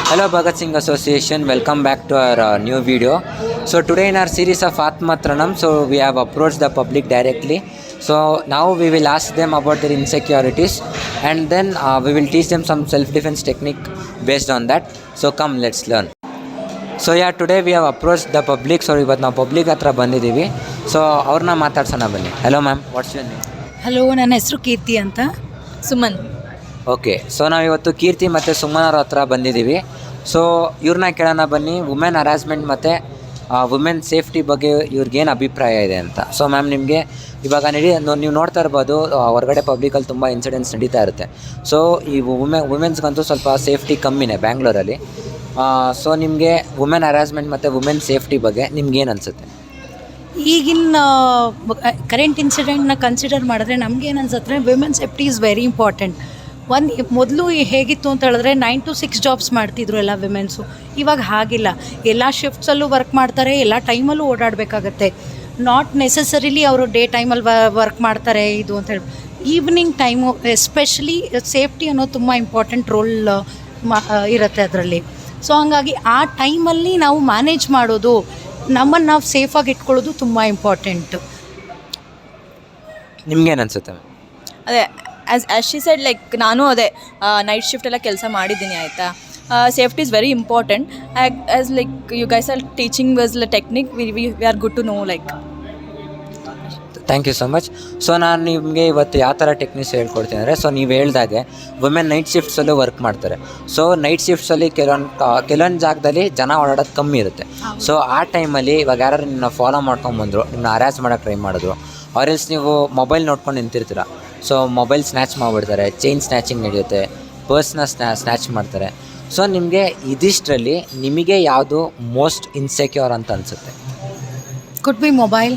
Hello Bhagat Singh Association, welcome back to our new video. So today in our series of Atmatranam, so we have approached the public directly. So now we will ask them about their insecurities and then we will teach them some self-defense technique based on that. So come, let's learn. So yeah, today we have approached the public. So ಇವತ್ತು ನಾವು public ಹತ್ರ ಬಂದಿದ್ದೀವಿ. So ಅವ್ರನ್ನ ಮಾತಾಡ್ಸೋಣ ಬನ್ನಿ. Hello ma'am, what's your name? Hello, ನನ್ನ ಹೆಸರು ಕೀರ್ತಿ ಅಂತ. ಸುಮನ್. ಓಕೆ, ಸೊ ನಾವು ಇವತ್ತು ಕೀರ್ತಿ ಮತ್ತು ಸುಮನ್ ಅವ್ರ ಹತ್ರ ಬಂದಿದ್ದೀವಿ. ಸೊ ಇವ್ರನ್ನ ಕೇಳೋಣ ಬನ್ನಿ, ವುಮೆನ್ ಹರಾಸ್ಮೆಂಟ್ ಮತ್ತು ವುಮೆನ್ ಸೇಫ್ಟಿ ಬಗ್ಗೆ ಇವ್ರಿಗೇನು ಅಭಿಪ್ರಾಯ ಇದೆ ಅಂತ. ಸೊ ಮ್ಯಾಮ್, ನಿಮಗೆ ಇವಾಗ ನೀವು ನೋಡ್ತಾ ಇರ್ಬೋದು, ಹೊರಗಡೆ ಪಬ್ಲಿಕಲ್ಲಿ ತುಂಬ ಇನ್ಸಿಡೆಂಟ್ಸ್ ನಡೀತಾ ಇರುತ್ತೆ. ಸೊ ಈ ವುಮೆನ್ಸ್ಗಂತೂ ಸ್ವಲ್ಪ ಸೇಫ್ಟಿ ಕಮ್ಮಿನೇ ಬ್ಯಾಂಗ್ಳೂರಲ್ಲಿ. ಸೊ ನಿಮಗೆ ವುಮೆನ್ ಹರಾಸ್ಮೆಂಟ್ ಮತ್ತು ವುಮೆನ್ ಸೇಫ್ಟಿ ಬಗ್ಗೆ ನಿಮ್ಗೇನು ಅನಿಸುತ್ತೆ? ಈಗಿನ ಕರೆಂಟ್ ಇನ್ಸಿಡೆಂಟ್ನ ಕನ್ಸಿಡರ್ ಮಾಡಿದ್ರೆ ನಮಗೇನು ಅನ್ಸುತ್ತೆ, women safety is very important. ಮೊದಲು ಹೇಗಿತ್ತು ಅಂತ ಹೇಳಿದ್ರೆ 9 to 6 ಜಾಬ್ಸ್ ಮಾಡ್ತಿದ್ರು ಎಲ್ಲ ವಿಮೆನ್ಸು. ಇವಾಗ ಹಾಗಿಲ್ಲ, ಎಲ್ಲ ಶಿಫ್ಟ್ಸಲ್ಲೂ ವರ್ಕ್ ಮಾಡ್ತಾರೆ, ಎಲ್ಲ ಟೈಮಲ್ಲೂ ಓಡಾಡಬೇಕಾಗತ್ತೆ. ನಾಟ್ ನೆಸಸರಿಲಿ ಅವರು ಡೇ ಟೈಮಲ್ಲಿ ವರ್ಕ್ ಮಾಡ್ತಾರೆ ಇದು ಅಂತ ಹೇಳಿ. ಈವ್ನಿಂಗ್ ಟೈಮು ಎಸ್ಪೆಷಲಿ ಸೇಫ್ಟಿ ಅನ್ನೋದು ತುಂಬ ಇಂಪಾರ್ಟೆಂಟ್ ರೋಲ್ ಇರುತ್ತೆ ಅದರಲ್ಲಿ. ಸೊ ಹಂಗಾಗಿ ಆ ಟೈಮಲ್ಲಿ ನಾವು ಮ್ಯಾನೇಜ್ ಮಾಡೋದು, ನಮ್ಮನ್ನು ನಾವು ಸೇಫಾಗಿ ಇಟ್ಕೊಳ್ಳೋದು ತುಂಬ ಇಂಪಾರ್ಟೆಂಟು. ನಿಮ್ಗೇನು ಅನಿಸುತ್ತೆ? ಅದೇ ಆ್ಯಸ್ ಶಿ ಸೆಡ್, ಲೈಕ್ ನಾನು ಅದೇ ನೈಟ್ ಶಿಫ್ಟ್ ಎಲ್ಲ ಕೆಲಸ ಮಾಡಿದ್ದೀನಿ, ಆಯಿತಾ. Safety is very important. As like you guys are teaching us the technique, we are good to know like. Thank you so much. So ನಾನು ನಿಮಗೆ ಇವತ್ತು ಯಾವ ಥರ ಟೆಕ್ನಿಕ್ಸ್ ಹೇಳ್ಕೊಡ್ತೀನಿ ಅಂದರೆ, ಸೊ ನೀವು ಹೇಳ್ದಾಗೆ ವುಮೆನ್ ನೈಟ್ ಶಿಫ್ಟ್ಸಲ್ಲೂ ವರ್ಕ್ ಮಾಡ್ತಾರೆ. ಸೊ ನೈಟ್ ಶಿಫ್ಟ್ಸಲ್ಲಿ ಕೆಲವೊಂದು ಜಾಗದಲ್ಲಿ ಜನ ಓಡಾಡೋದು ಕಮ್ಮಿ ಇರುತ್ತೆ. ಸೊ ಆ ಟೈಮಲ್ಲಿ ಇವಾಗ ಯಾರು ನಿಮ್ಮನ್ನ ಫಾಲೋ ಮಾಡ್ಕೊಂಬಂದರು, ನಿಮ್ಮನ್ನ ಹರಾಸ್ ಮಾಡೋಕ್ಕೆ ಟ್ರೈ ಮಾಡಿದ್ರು, ಆರೆಲ್ಸ್ ನೀವು ಮೊಬೈಲ್ ನೋಡ್ಕೊಂಡು ನಿಂತಿರ್ತೀರ. ಸೊ ಮೊಬೈಲ್ ಸ್ನ್ಯಾಚ್ ಮಾಡಿಬಿಡ್ತಾರೆ, ಚೈನ್ ಸ್ನ್ಯಾಚಿಂಗ್ ನಡೆಯುತ್ತೆ, ಪರ್ಸ್ನ ಸ್ನ್ಯಾಚ್ ಮಾಡ್ತಾರೆ. ಸೊ ನಿಮಗೆ ಇದಿಷ್ಟರಲ್ಲಿ ನಿಮಗೆ ಯಾವುದು ಮೋಸ್ಟ್ ಇನ್ಸೆಕ್ಯೂರ್ ಅಂತ ಅನಿಸುತ್ತೆ? ಕುಡ್ ಬಿ ಮೊಬೈಲ್,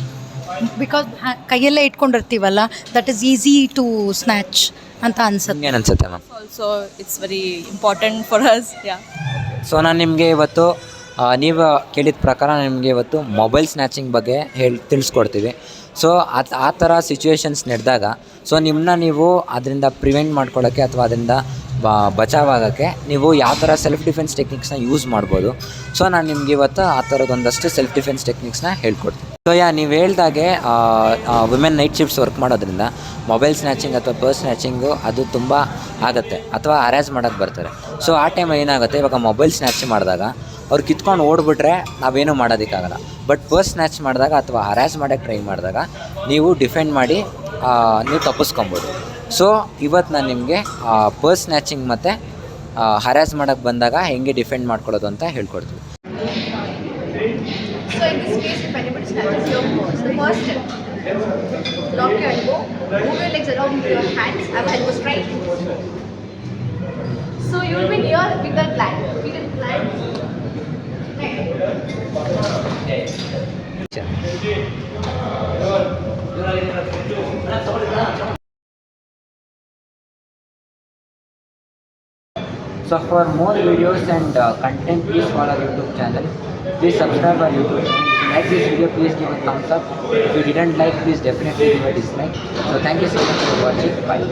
ಬಿಕಾಸ್ ಕೈಯಲ್ಲೇ ಇಟ್ಕೊಂಡಿರ್ತೀವಲ್ಲ, that is easy to snatch ಅಂತ ಅನ್ಸುತ್ತೆ. ಏನು ಅನಿಸುತ್ತೆ ma'am? Also it's very important for us. Yeah. So ನಾನು ನಿಮಗೆ ಇವತ್ತು ನೀವು ಕೇಳಿದ ಪ್ರಕಾರ ನಿಮಗೆ ಇವತ್ತು ಮೊಬೈಲ್ ಸ್ನ್ಯಾಚಿಂಗ್ ಬಗ್ಗೆ ತಿಳಿಸ್ಕೊಡ್ತೀವಿ. ಸೊ ಆ ಥರ ಸಿಚುವೇಶನ್ಸ್ ನಡೆದಾಗ ಸೊ ನಿಮ್ಮನ್ನ ನೀವು ಅದರಿಂದ ಪ್ರಿವೆಂಟ್ ಮಾಡ್ಕೊಳ್ಳೋಕ್ಕೆ ಅಥವಾ ಅದರಿಂದ ಬಚಾವಾಗೋಕ್ಕೆ ನೀವು ಯಾವ ಥರ ಸೆಲ್ಫ್ ಡಿಫೆನ್ಸ್ ಟೆಕ್ನಿಕ್ಸ್ನ ಯೂಸ್ ಮಾಡ್ಬೋದು. ಸೊ ನಾನು ನಿಮ್ಗೆ ಇವತ್ತು ಆ ಥರದೊಂದಷ್ಟು ಸೆಲ್ಫ್ ಡಿಫೆನ್ಸ್ ಟೆಕ್ನಿಕ್ಸ್ನ ಹೇಳ್ಕೊಡ್ತೀನಿ. ಸೊ ನೀವು ಹೇಳ್ದಾಗೆ ವುಮೆನ್ ನೈಟ್ ಶಿಫ್ಟ್ಸ್ ವರ್ಕ್ ಮಾಡೋದ್ರಿಂದ ಮೊಬೈಲ್ ಸ್ನ್ಯಾಚಿಂಗ್ ಅಥವಾ ಪರ್ಸ್ ಸ್ನ್ಯಾಚಿಂಗು ಅದು ತುಂಬ ಆಗುತ್ತೆ, ಅಥವಾ ಹರಾಸ್ ಮಾಡೋಕ್ಕೆ ಬರ್ತಾರೆ. ಸೊ ಆ ಟೈಮಲ್ಲಿ ಏನಾಗುತ್ತೆ, ಇವಾಗ ಮೊಬೈಲ್ ಸ್ನ್ಯಾಚ್ ಮಾಡಿದಾಗ ಅವ್ರು ಕಿತ್ಕೊಂಡು ಓಡ್ಬಿಟ್ರೆ ನಾವೇನೂ ಮಾಡೋದಕ್ಕಾಗಲ್ಲ. ಬಟ್ ಪರ್ಸ್ ಸ್ನ್ಯಾಚ್ ಮಾಡಿದಾಗ ಅಥವಾ ಹರಾಸ್ ಮಾಡೋಕ್ಕೆ ಟ್ರೈ ಮಾಡಿದಾಗ ನೀವು ಡಿಫೆಂಡ್ ಮಾಡಿ ನೀವು ತಪ್ಪಿಸ್ಕೊಬೋದು. ಸೊ ಇವತ್ತು ನಾನು ನಿಮಗೆ ಪರ್ಸ್ ಸ್ನ್ಯಾಚಿಂಗ್ ಮತ್ತು ಹರಾಸ್ ಮಾಡೋಕ್ಕೆ ಬಂದಾಗ ಹೆಂಗೆ ಡಿಫೆಂಡ್ ಮಾಡ್ಕೊಳ್ಳೋದು ಅಂತ ಹೇಳ್ಕೊಡ್ತೀವಿ. So in this case, if anybody snatches your purse, the first step, lock your elbow, move your legs around with your hands, have elbow straight. So you will be near finger plant. Finger plant. So for more videos and content, please follow our YouTube channel. Please subscribe our YouTube channel. If you like this video, please give a thumbs up. If you didn't like, please definitely give a dislike. So thank you so much for watching. Bye.